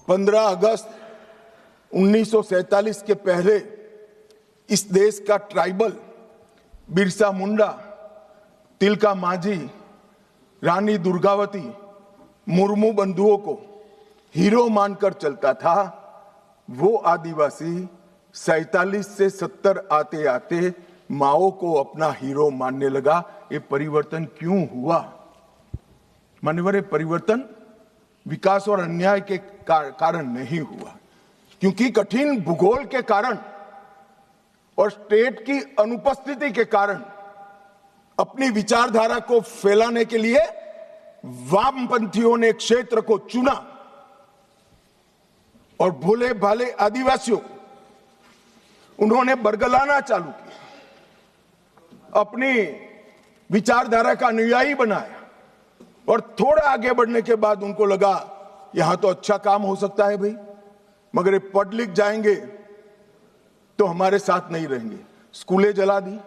15 अगस्त 1947 के पहले इस देश का ट्राइबल बिरसा मुंडा, तिलका मांझी, रानी दुर्गावती मुर्मू बंधुओं को हीरो मानकर चलता था, वो आदिवासी 47 से 70 आते आते माओ को अपना हीरो मानने लगा। ये परिवर्तन क्यों हुआ? मान्यवर, ये परिवर्तन विकास और अन्याय के कारण नहीं हुआ, क्योंकि कठिन भूगोल के कारण और स्टेट की अनुपस्थिति के कारण अपनी विचारधारा को फैलाने के लिए वामपंथियों ने क्षेत्र को चुना और भोले भाले आदिवासियों को उन्होंने बरगलाना चालू किया, अपनी विचारधारा का अनुयायी बनाया और थोड़ा आगे बढ़ने के बाद उनको लगा यहां तो अच्छा काम हो सकता है भाई, मगर ये पढ़ लिख जाएंगे तो हमारे साथ नहीं रहेंगे। स्कूलें जला दी,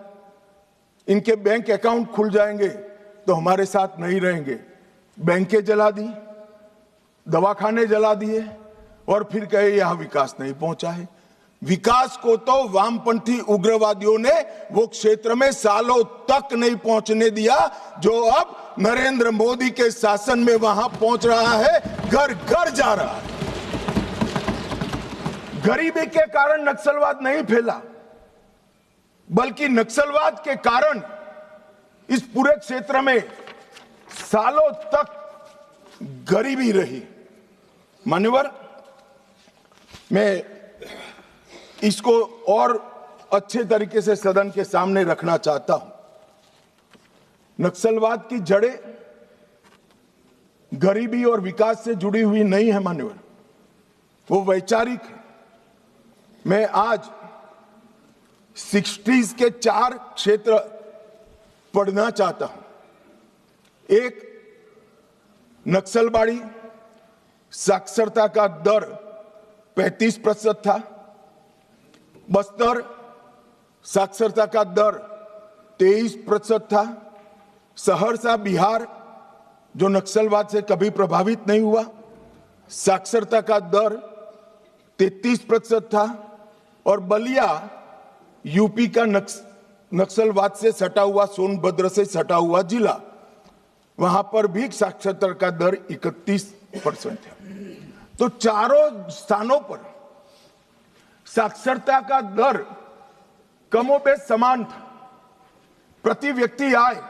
इनके बैंक अकाउंट खुल जाएंगे तो हमारे साथ नहीं रहेंगे। बैंकें जला दी, दवाखाने जला दिए और फिर कहे यहां विकास नहीं पहुंचा है। विकास को तो वामपंथी उग्रवादियों ने वो क्षेत्र में सालों तक नहीं पहुंचने दिया, जो अब नरेंद्र मोदी के शासन में वहां पहुंच रहा है, घर घर जा रहा है। गरीबी के कारण नक्सलवाद नहीं फैला, बल्कि नक्सलवाद के कारण इस पूरे क्षेत्र में सालों तक गरीबी रही। मान्यवर, मैं इसको और अच्छे तरीके से सदन के सामने रखना चाहता हूं। नक्सलवाद की जड़ें गरीबी और विकास से जुड़ी हुई नहीं है मान्यवर, वो वैचारिक है। मैं आज 60s के 4 क्षेत्र पढ़ना चाहता हूं। एक, नक्सलबाड़ी साक्षरता का दर 35% था। बस्तर साक्षरता का दर 23% था। सहरसा बिहार, जो नक्सलवाद से कभी प्रभावित नहीं हुआ, साक्षरता का दर 33% था। और बलिया यूपी का नक्सलवाद से सटा हुआ, सोनभद्र से सटा हुआ जिला, वहां पर भी साक्षरता का दर 31% है। तो चारों स्थानों पर साक्षरता का दर कमोबेश समान था। प्रति व्यक्ति आय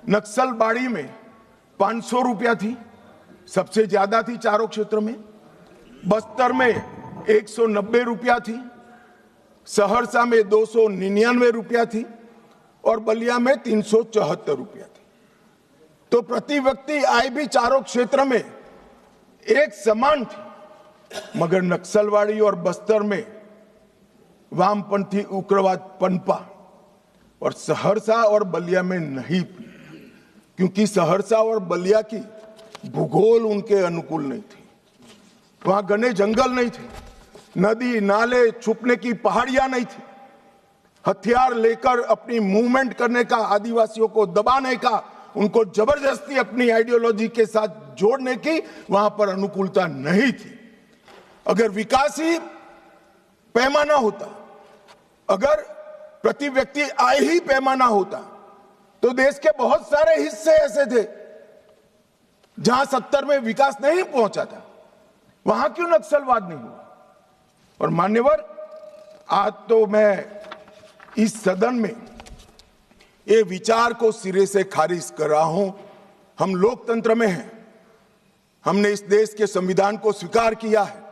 नक्सलबाड़ी में 500 रुपया थी, सबसे ज्यादा थी चारों क्षेत्र में। बस्तर में 190 रुपया थी, सहरसा में 299 रुपया थी और बलिया में 374 रुपया थी। तो प्रति व्यक्ति आय भी चारों क्षेत्र में एक समान थी, मगर नक्सलवाड़ी और बस्तर में वामपंथी उग्रवाद पनपा और सहरसा और बलिया में नहीं, क्योंकि सहरसा और बलिया की भूगोल उनके अनुकूल नहीं थी। वहां घने जंगल नहीं थे, नदी नाले, छुपने की पहाड़ियां नहीं थी। हथियार लेकर अपनी मूवमेंट करने का, आदिवासियों को दबाने का, उनको जबरदस्ती अपनी आइडियोलॉजी के साथ जोड़ने की वहां पर अनुकूलता नहीं थी। अगर विकासी पैमाना होता, अगर प्रति व्यक्ति आय ही पैमाना होता, तो देश के बहुत सारे हिस्से ऐसे थे जहां 70 में विकास नहीं पहुंचा था। वहां क्यों नक्सलवाद नहीं हुआ? और मान्यवर, आज तो मैं इस सदन में ये विचार को सिरे से खारिज कर रहा हूं। हम लोकतंत्र में हैं, हमने इस देश के संविधान को स्वीकार किया है।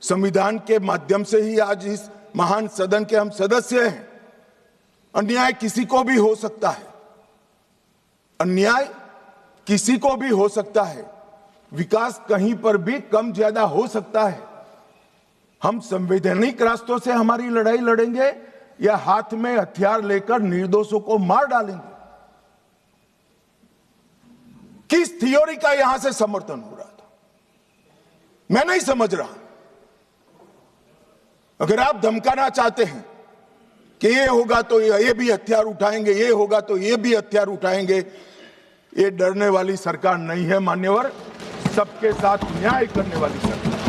संविधान के माध्यम से ही आज इस महान सदन के हम सदस्य हैं। अन्याय किसी को भी हो सकता है, अन्याय किसी को भी हो सकता है, विकास कहीं पर भी कम ज्यादा हो सकता है। हम संवैधानिक रास्तों से हमारी लड़ाई लड़ेंगे या हाथ में हथियार लेकर निर्दोषों को मार डालेंगे? किस थ्योरी का यहां से समर्थन हो रहा था, मैं नहीं समझ रहा। अगर आप धमकाना चाहते हैं कि ये होगा तो ये भी हथियार उठाएंगे, ये होगा तो ये भी हथियार उठाएंगे, ये डरने वाली सरकार नहीं है मान्यवर। सबके साथ न्याय करने वाली सरकार।